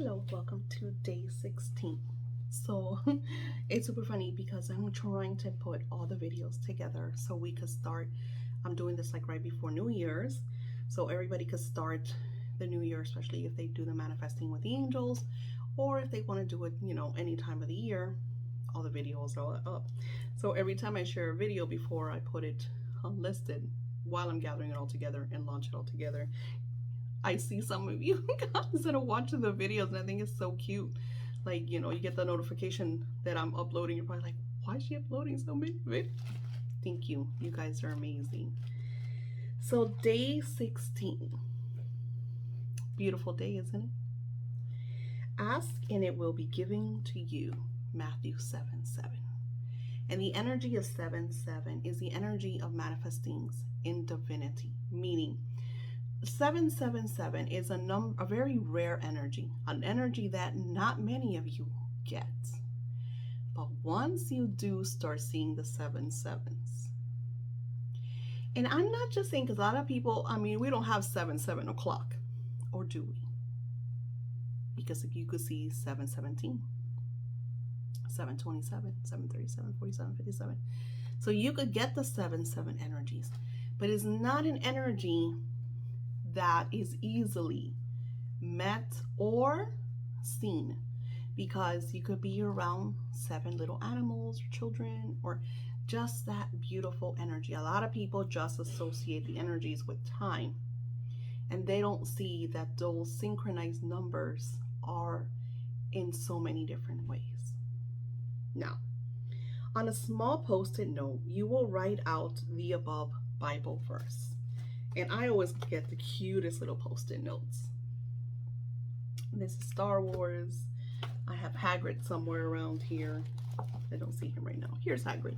Hello, welcome to day 16. So it's super funny because I'm trying to put all the videos together so we could start. I'm doing this like right before New Year's, so everybody could start the new year, especially if they do the manifesting with the angels, or if they want to do it, any time of the year. All the videos are up. So every time I share a video before I put it listed while I'm gathering it all together and launch it all together, I see some of you guys that are watching the videos, and I think it's so cute. Like, you get the notification that I'm uploading. You're probably like, why is she uploading so many videos? Thank you. You guys are amazing. So, day 16. Beautiful day, isn't it? Ask and it will be given to you. Matthew 7:7. And the energy of 7:7 is the energy of manifestings in divinity, meaning 777 is a very rare energy, an energy that not many of you get. But once you do start seeing the 7 7s, and I'm not just saying, because a lot of people, we don't have 7 o'clock, or do we? Because you could see 717, 727, 737, 47, 57. So you could get the 7 7 energies, but it's not an energy that is easily met or seen, because you could be around 7 little animals or children, or just that beautiful energy. A lot of people just associate the energies with time, and they don't see that those synchronized numbers are in so many different ways. Now, on a small post-it note, you will write out the above Bible verse. And I always get the cutest little post-it notes. This is Star Wars. I have Hagrid somewhere around here. I don't see him right now. Here's Hagrid.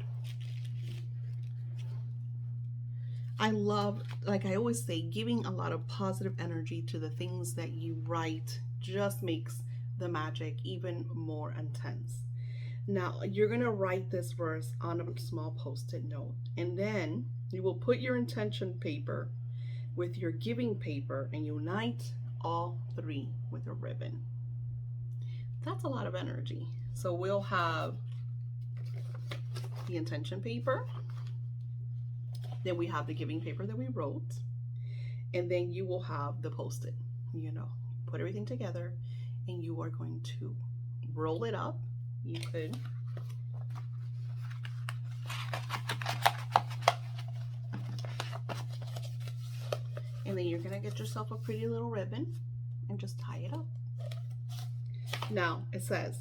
I love, like I always say, giving a lot of positive energy to the things that you write just makes the magic even more intense. Now, you're going to write this verse on a small post-it note, and then you will put your intention paper with your giving paper and unite all 3 with a ribbon. That's a lot of energy. So we'll have the intention paper, then we have the giving paper that we wrote, and then you will have the post-it. Put everything together, and you are going to roll it up. You could and then you're going to get yourself a pretty little ribbon and just tie it up. Now, it says,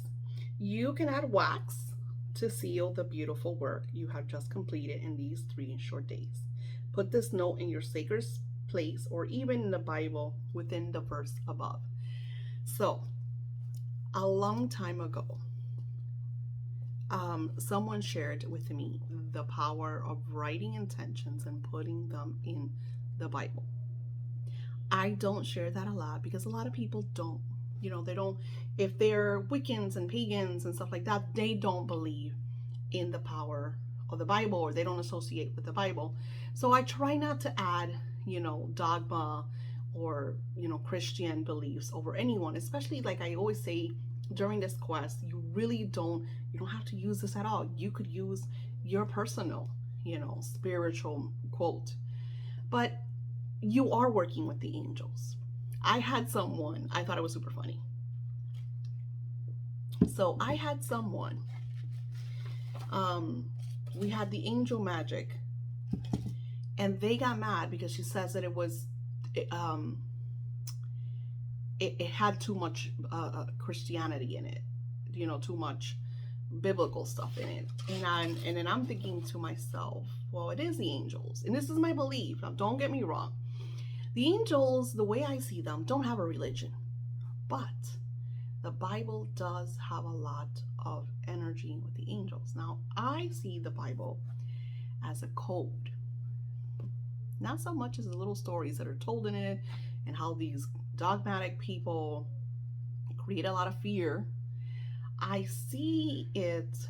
you can add wax to seal the beautiful work you have just completed in these 3 short days. Put this note in your sacred place, or even in the Bible within the verse above. So, a long time ago, someone shared with me the power of writing intentions and putting them in the Bible. I don't share that a lot because a lot of people don't, they don't, if they're Wiccans and pagans and stuff like that, they don't believe in the power of the Bible, or they don't associate with the Bible. So I try not to add, dogma or, Christian beliefs over anyone, especially like I always say during this quest, you don't have to use this at all. You could use your personal, spiritual quote. But you are working with the angels. I had someone, I thought it was super funny. So I had someone, we had the angel magic, and they got mad because she says that it had too much Christianity in it, too much biblical stuff in it. And then I'm thinking to myself, well, it is the angels, and this is my belief. Now, don't get me wrong. The angels, the way I see them, don't have a religion, but the Bible does have a lot of energy with the angels. Now, I see the Bible as a code, not so much as the little stories that are told in it and how these dogmatic people create a lot of fear. I see it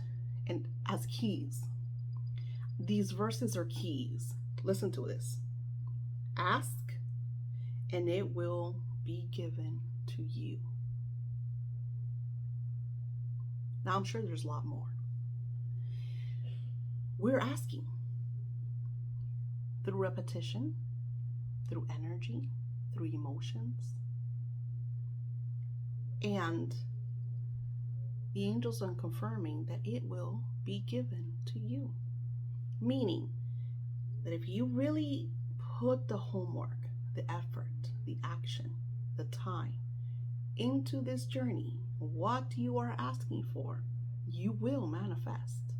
as keys. These verses are keys. Listen to this. Ask and it will be given to you. Now, I'm sure there's a lot more. We're asking through repetition, through energy, through emotions. And the angels are confirming that it will be given to you. Meaning that if you really put the homework, the effort, the action, the time into this journey, what you are asking for, you will manifest.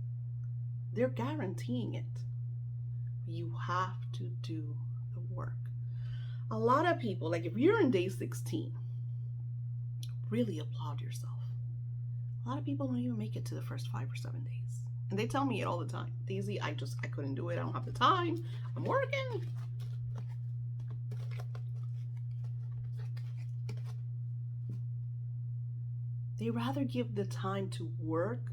They're guaranteeing it. You have to do the work. A lot of people, like if you're in day 16, really applaud yourself. A lot of people don't even make it to the first 5 or 7 days. And they tell me it all the time. Daisy, I couldn't do it. I don't have the time. I'm working. They rather give the time to work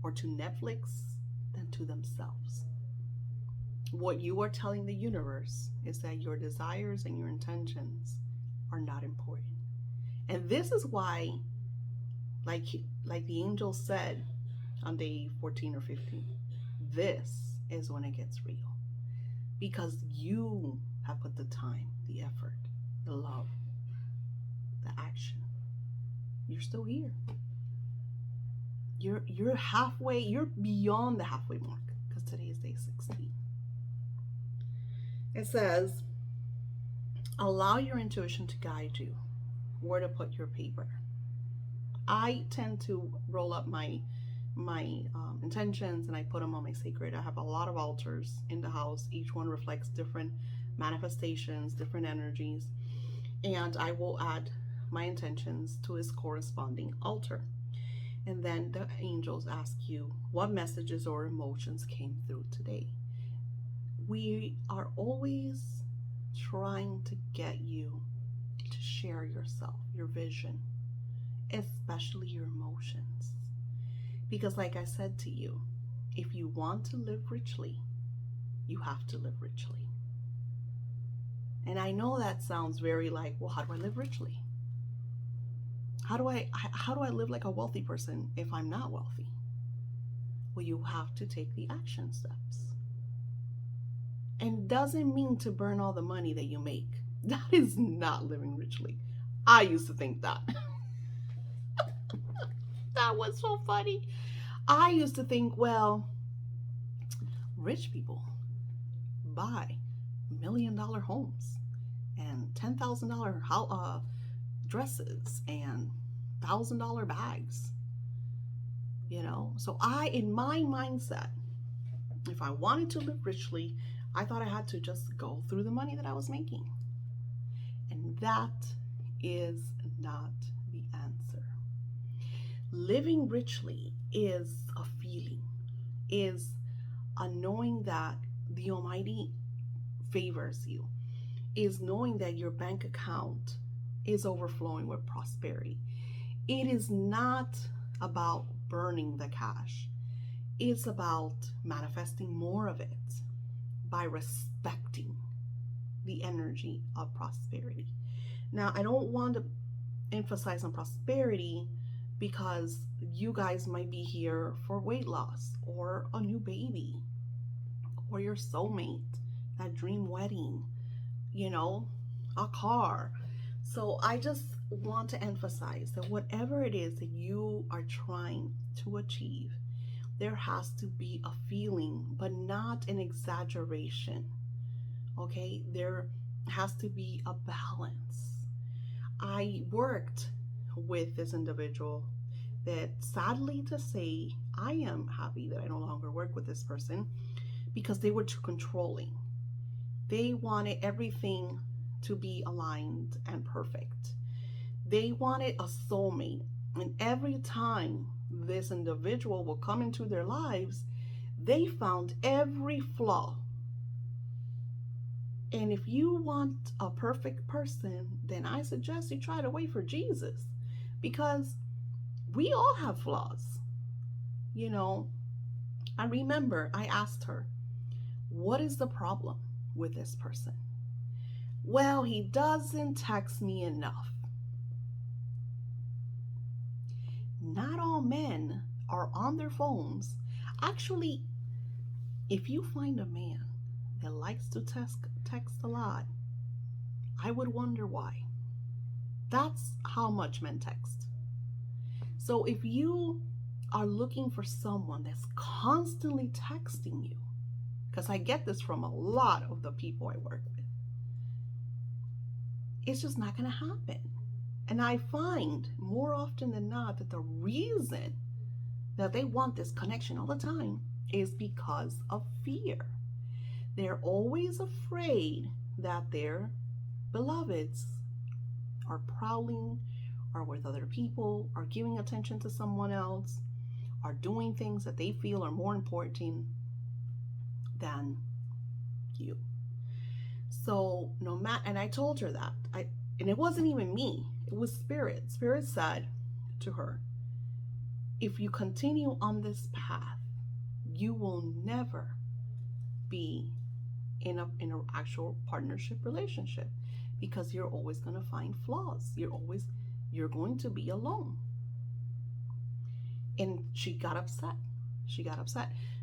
or to Netflix than to themselves. What you are telling the universe is that your desires and your intentions are not important. And this is why, like the angel said on day 14 or 15, this is when it gets real. Because you have put the time, the effort, the love, the action. You're still here. You're halfway, you're beyond the halfway mark, because today is day 16. It says, allow your intuition to guide you where to put your paper. I tend to roll up my intentions and I put them on my sacred. I have a lot of altars in the house. Each one reflects different manifestations, different energies, and I will add my intentions to its corresponding altar. And then the angels ask you what messages or emotions came through today. We are always trying to get you to share yourself, your vision, especially your emotions. Because like I said to you, if you want to live richly, you have to live richly. And I know that sounds very like, well, how do I live richly? How do I live like a wealthy person if I'm not wealthy? Well, you have to take the action steps. And doesn't mean to burn all the money that you make. That is not living richly. I used to think that. That was so funny. I used to think, well, rich people buy $1 million homes and $10,000 dresses and $1,000 bags. So in my mindset, if I wanted to live richly, I thought I had to just go through the money that I was making. And that is not the answer. Living richly is a feeling, is a knowing that the Almighty favors you, is knowing that your bank account is overflowing with prosperity. It is not about burning the cash. It's about manifesting more of it by respecting the energy of prosperity. Now, I don't want to emphasize on prosperity because you guys might be here for weight loss or a new baby or your soulmate, that dream wedding, a car. So I just want to emphasize that whatever it is that you are trying to achieve, there has to be a feeling, but not an exaggeration. Okay? There has to be a balance. I worked with this individual that, sadly to say, I am happy that I no longer work with this person because they were too controlling. They wanted everything to be aligned and perfect. They wanted a soulmate. And every time this individual will come into their lives, they found every flaw. And if you want a perfect person, then I suggest you try to wait for Jesus, because we all have flaws. I remember I asked her, what is the problem with this person? Well, he doesn't text me enough. not all men are on their phones. Actually, if you find a man that likes to text a lot, I would wonder why. That's how much men text. So if you are looking for someone that's constantly texting you, because I get this from a lot of the people I work with, it's just not going to happen. And I find more often than not that the reason that they want this connection all the time is because of fear. They're always afraid that their beloveds are prowling, are with other people, are giving attention to someone else, are doing things that they feel are more important than you. So no matter, and I told her that, and it wasn't even me, it was Spirit. Spirit said to her, if you continue on this path, you will never be in an actual partnership relationship, because you're always going to find flaws. You're going to be alone. And she got upset.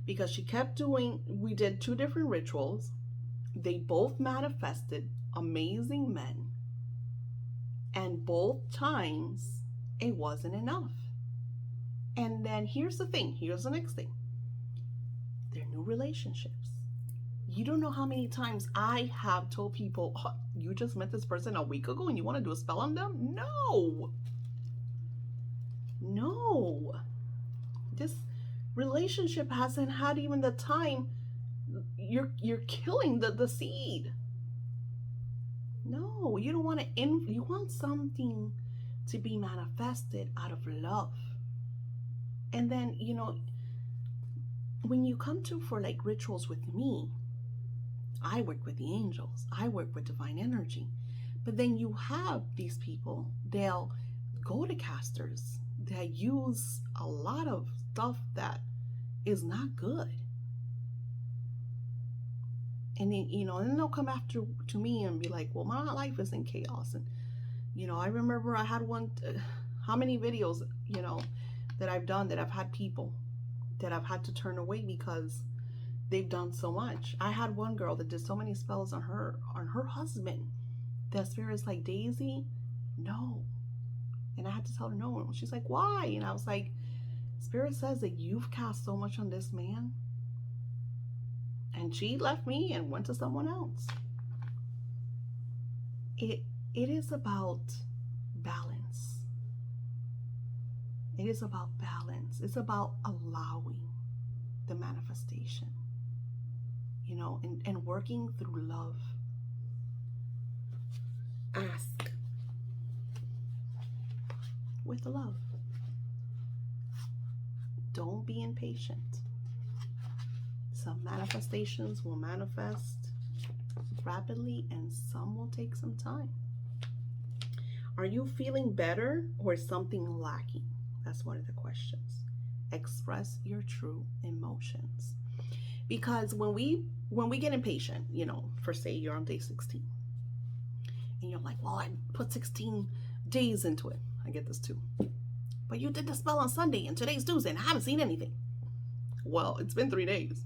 Because she kept doing, we did 2 different rituals. They both manifested amazing men. And both times it wasn't enough. And then here's the next thing. They're new relationships. You don't know how many times I have told people, oh, you just met this person a week ago and you want to do a spell on them? No. This relationship hasn't had even the time. You're killing the seed. No, you don't want to. You want something to be manifested out of love. And then, when you come to for like rituals with me, I work with the angels, I work with divine energy. But then you have these people, they'll go to casters that use a lot of stuff that is not good. And then, then they'll come after to me and be like, well, my life is in chaos. And, I remember I had one, how many videos, that I've done that I've had people that I've had to turn away because they've done so much. I had one girl that did so many spells on her husband. That Spirit's like, Daisy, no. And I had to tell her no. She's like, why? And I was like, Spirit says that you've cast so much on this man. And she left me and went to someone else. It is about balance. It is about balance. It's about allowing the manifestation, and working through love. Ask with love. Don't be impatient. Some manifestations will manifest rapidly and some will take some time. Are you feeling better or is something lacking? That's one of the questions. Express your true emotions. Because when we get impatient, for say you're on day 16 and you're like, well, I put 16 days into it. I get this too. But you did the spell on Sunday and today's Tuesday and I haven't seen anything. Well, it's been 3 days.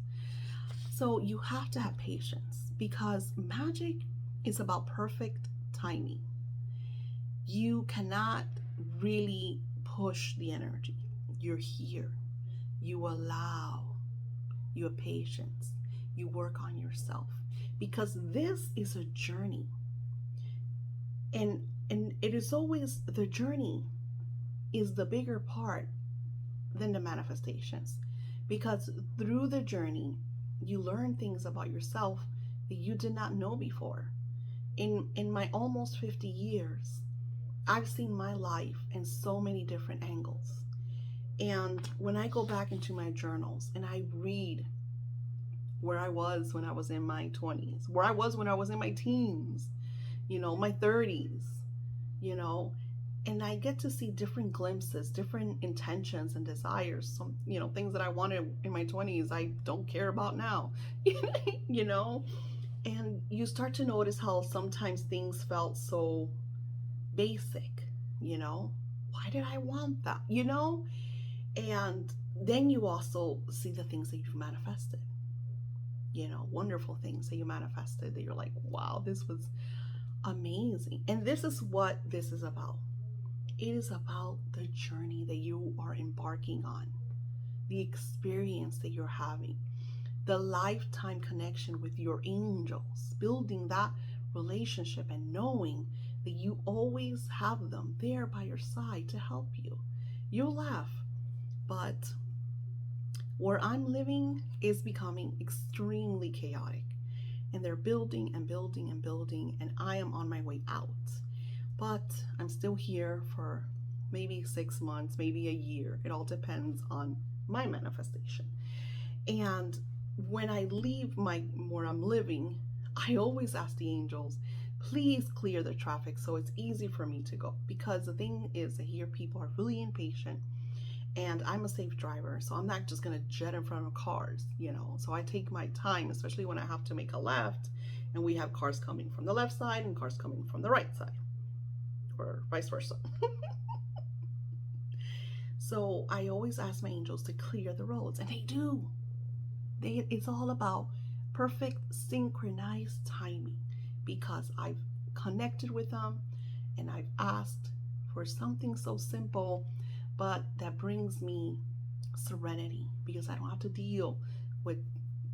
So you have to have patience, because magic is about perfect timing. You cannot really push the energy. You're here. You allow. You have patience. You work on yourself, because this is a journey. And it is always, the journey is the bigger part than the manifestations, because through the journey you learn things about yourself that you did not know before. In my almost 50 years, I've seen my life in so many different angles. And when I go back into my journals and I read where I was when I was in my 20s, where I was when I was in my teens, my 30s, and I get to see different glimpses, different intentions and desires. Some, things that I wanted in my 20s, I don't care about now, and you start to notice how sometimes things felt so basic, why did I want that? And then you also see the things that you've manifested, wonderful things that you manifested that you're like, wow, this was amazing. And this is what this is about. It is about the journey that you are embarking on, the experience that you're having, the lifetime connection with your angels, building that relationship and knowing that you always have them there by your side to help you. You'll laugh, but where I'm living is becoming extremely chaotic. And they're building and building and building, and I am on my way out. But I'm still here for maybe 6 months, maybe a year. It all depends on my manifestation. And when I leave where I'm living, I always ask the angels, please clear the traffic so it's easy for me to go. Because the thing is that here people are really impatient, and I'm a safe driver, so I'm not just gonna jet in front of cars, So I take my time, especially when I have to make a left and we have cars coming from the left side and cars coming from the right side, or vice versa. So I always ask my angels to clear the roads, and they do. It's all about perfect synchronized timing, because I've connected with them and I've asked for something so simple, but that brings me serenity, because I don't have to deal with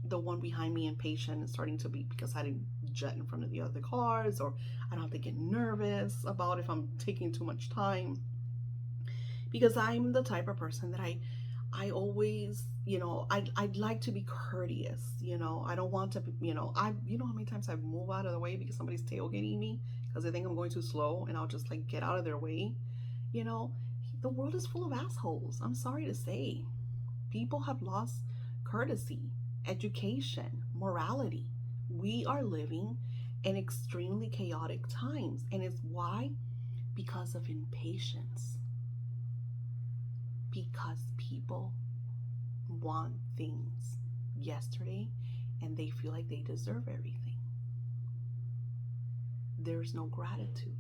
the one behind me impatient and starting to be, because I didn't jet in front of the other cars, or I don't have to get nervous about if I'm taking too much time, because I'm the type of person that I always, I'd like to be courteous, I don't want to, how many times I've moved out of the way because somebody's tailgating me because they think I'm going too slow, and I'll just like get out of their way. you know the world is full of assholes. I'm sorry to say. People have lost courtesy, education, morality. We are living in extremely chaotic times, and it's why? Because of impatience. Because people want things yesterday and they feel like they deserve everything. There's no gratitude.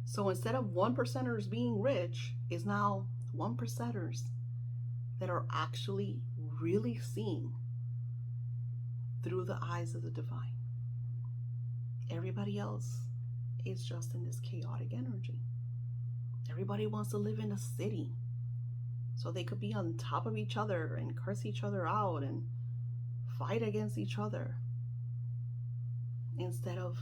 So instead of one percenters being rich, is now one percenters that are actually really seeing through the eyes of the divine. Everybody else is just in this chaotic energy. Everybody wants to live in a city so they could be on top of each other and curse each other out and fight against each other, instead of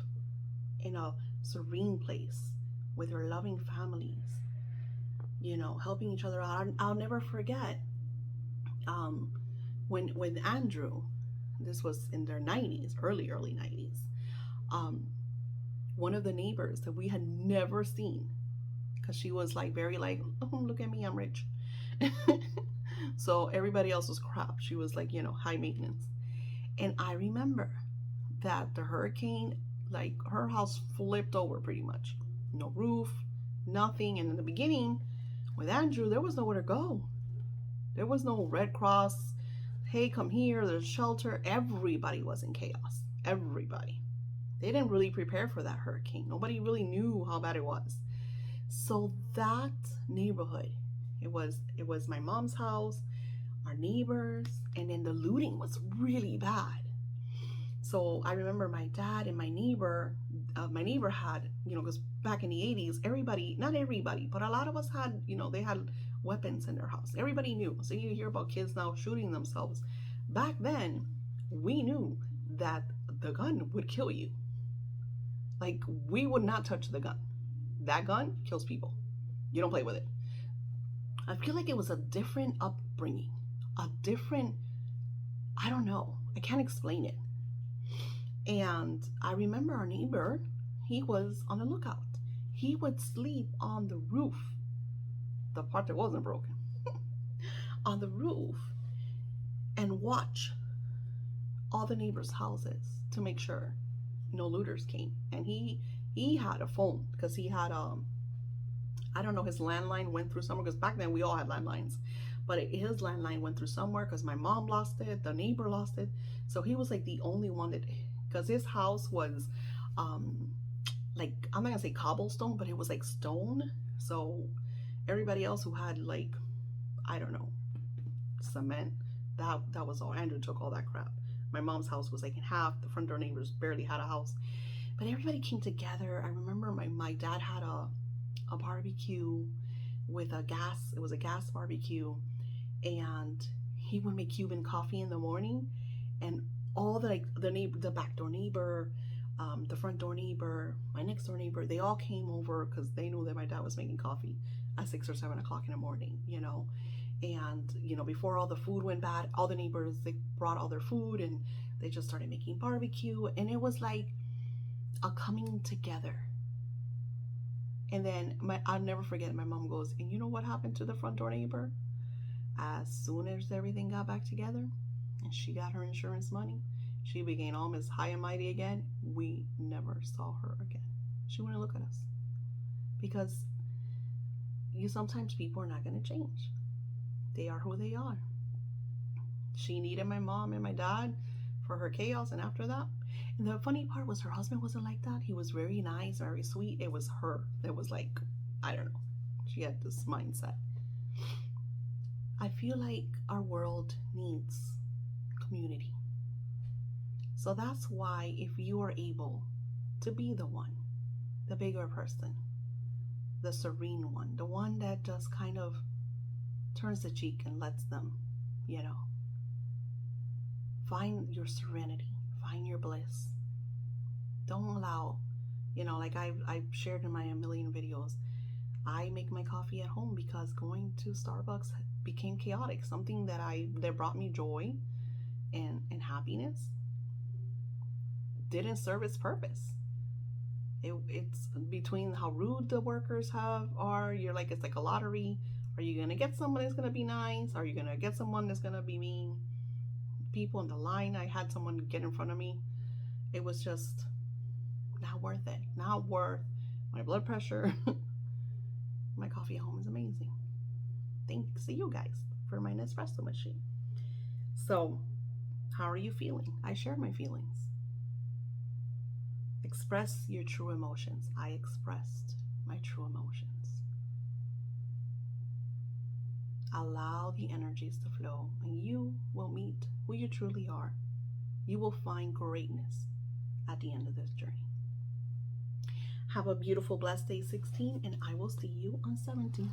in a serene place with their loving families, helping each other out. I'll never forget when Andrew, this was in their 90s, early 90s, one of the neighbors that we had never seen, because she was like very like, oh, look at me, I'm rich. So everybody else was crap. She was like, high maintenance. And I remember that the hurricane, like, her house flipped over pretty much. No roof, nothing. And in the beginning, with Andrew, there was nowhere to go. There was no Red Cross. Hey, come here, there's shelter. Everybody was in chaos. Everybody. They didn't really prepare for that hurricane. Nobody really knew how bad it was. So that neighborhood, it was my mom's house, our neighbors, and then the looting was really bad. So I remember my dad and my neighbor had, because back in the 80s, everybody, not everybody, but a lot of us had, they had weapons in their house. Everybody knew. So you hear about kids now shooting themselves. Back then, we knew that the gun would kill you. Like, we would not touch the gun. That gun kills people. You don't play with it. I feel like it was a different upbringing, a different, I don't know, I can't explain it. And I remember our neighbor, he was on the lookout. He would sleep on the roof, the part that wasn't broken, on the roof, and watch all the neighbors' houses to make sure no looters came. And he had a phone, because he had I don't know, his landline went through somewhere, because back then we all had landlines, but his landline went through somewhere because my mom lost it, the neighbor lost it. So he was like the only one that, because his house was like, I'm not gonna say cobblestone, but it was like stone. So everybody else who had like, I don't know, cement, that was all. Andrew took all that crap. My mom's house was like in half. The front door neighbors barely had a house. But everybody came together. I remember my dad had a barbecue with a gas. It was a gas barbecue, and he would make Cuban coffee in the morning, and all the like the neighbor, the back door neighbor, the front door neighbor, my next door neighbor, they all came over because they knew that my dad was making coffee at 6 or 7 o'clock in the morning, and before all the food went bad, all the neighbors, they brought all their food, and they just started making barbecue, and it was like a coming together. And then I'll never forget, my mom goes, and you know what happened to the front door neighbor? As soon as everything got back together and she got her insurance money, she became almost high and mighty again. We never saw her again. She wouldn't look at us because sometimes people are not going to change. They are who they are. She needed my mom and my dad for her chaos, and after that, and the funny part was her husband wasn't like that. He was very nice, very sweet. It was her that was like, I don't know. She had this mindset. I feel like our world needs community. So that's why if you are able to be the one, the bigger person, the serene one, the one that just kind of turns the cheek and lets them, find your serenity, find your bliss. Don't allow, like I've shared in my a million videos, I make my coffee at home because going to Starbucks became chaotic. Something that brought me joy and happiness didn't serve its purpose. It's between how rude the workers are. You're like, it's like a lottery. Are you gonna get someone that's gonna be nice? Are you gonna get someone that's gonna be mean? People in the line, I had someone get in front of me. It was just not worth it. Not worth my blood pressure. My coffee at home is amazing. Thanks to you guys for my Nespresso machine. So, how are you feeling? I share my feelings. Express your true emotions. I expressed my true emotions. Allow the energies to flow, and you will meet who you truly are. You will find greatness at the end of this journey. Have a beautiful, blessed day 16, and I will see you on 17.